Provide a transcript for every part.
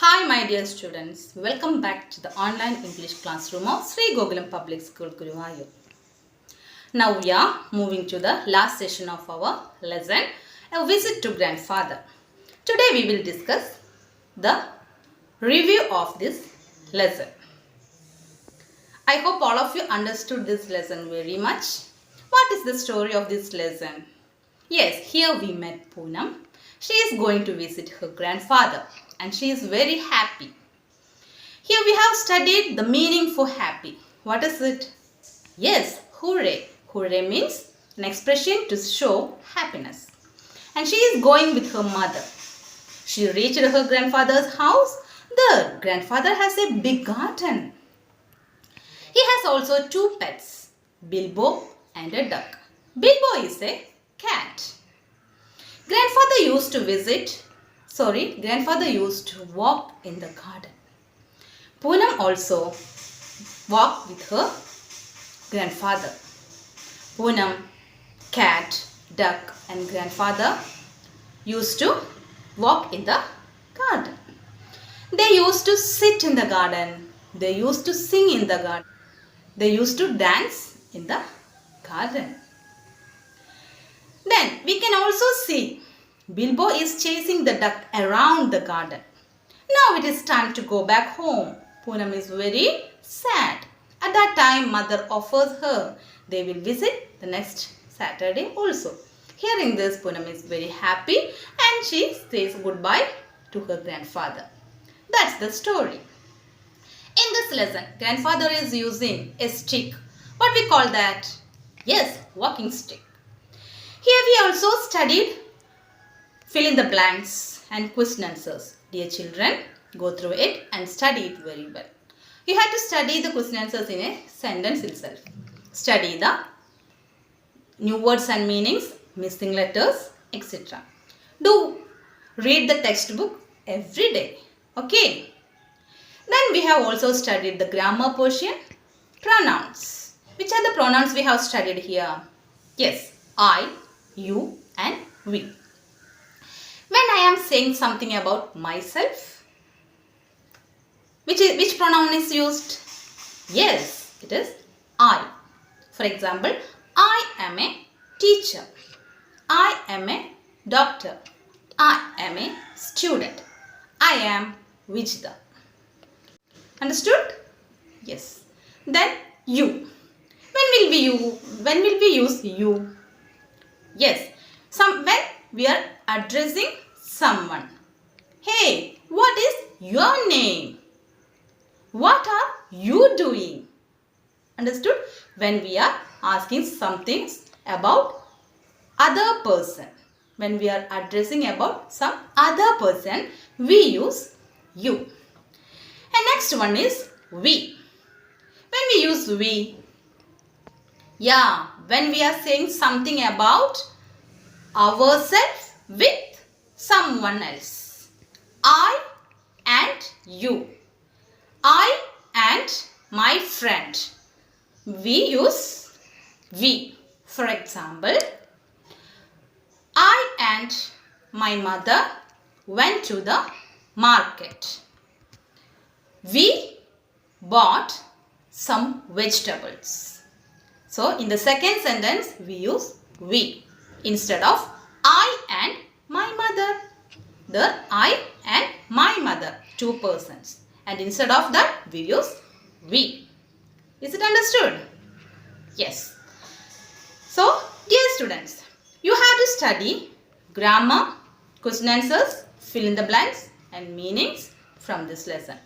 Hi my dear students, welcome back to the online English classroom of Sri Gokulam Public School, Guruvayur. Now we are moving to the last session of our lesson, a visit to grandfather. Today we will discuss the review of this lesson. I hope all of you understood this lesson very much. What is the story of this lesson? Yes, here we met Poonam. She is going to visit her grandfather and she is very happy. Here we have studied the meaning for happy. What is it? Yes, hooray. Hooray means an expression to show happiness. And she is going with her mother. She reached her grandfather's house. The grandfather has a big garden. He has also two pets, Bilbo and a duck. Bilbo is a cat. Grandfather used to walk in the garden. Poonam also walked with her grandfather. Poonam, cat, duck and grandfather used to walk in the garden. They used to sit in the garden. They used to sing in the garden. They used to dance in the garden. Then we can also see Bilbo is chasing the duck around the garden. Now it is time to go back home. Poonam is very sad. At that time, mother offers her they will visit the next Saturday also. Hearing this, Poonam is very happy and she says goodbye to her grandfather. That's the story. In this lesson, grandfather is using a stick. What we call that? Yes, walking stick. Here we also studied fill in the blanks and question answers. Dear children, go through it and study it very well. You have to study the question answers in a sentence itself. Study the new words and meanings, missing letters, etc. Do read the textbook every day. Okay. Then we have also studied the grammar portion, pronouns. Which are the pronouns we have studied here? Yes, I, you and we. When I am saying something about myself, which pronoun is used? Yes, it is I. For example, I am a teacher. I am a doctor. I am a student. I am Vijita. Understood? Yes. Then you. When will we use you? Yes, when we are addressing someone. Hey, what is your name? What are you doing? Understood? When we are asking something about other person. When we are addressing about some other person, we use you. And next one is we. When we use we, when we are saying something about ourselves with someone else. I and you. I and my friend. We use we. For example, I and my mother went to the market. We bought some vegetables. So, in the second sentence, we use we instead of I and my mother. The I and my mother, two persons. And instead of that, we use we. Is it understood? Yes. So, dear students, you have to study grammar, question answers, fill in the blanks and meanings from this lesson.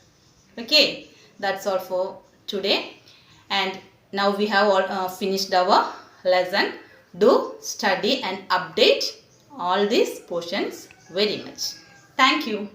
Okay, that's all for today. And now we have all finished our lesson. Do study and update all these portions very much. Thank you.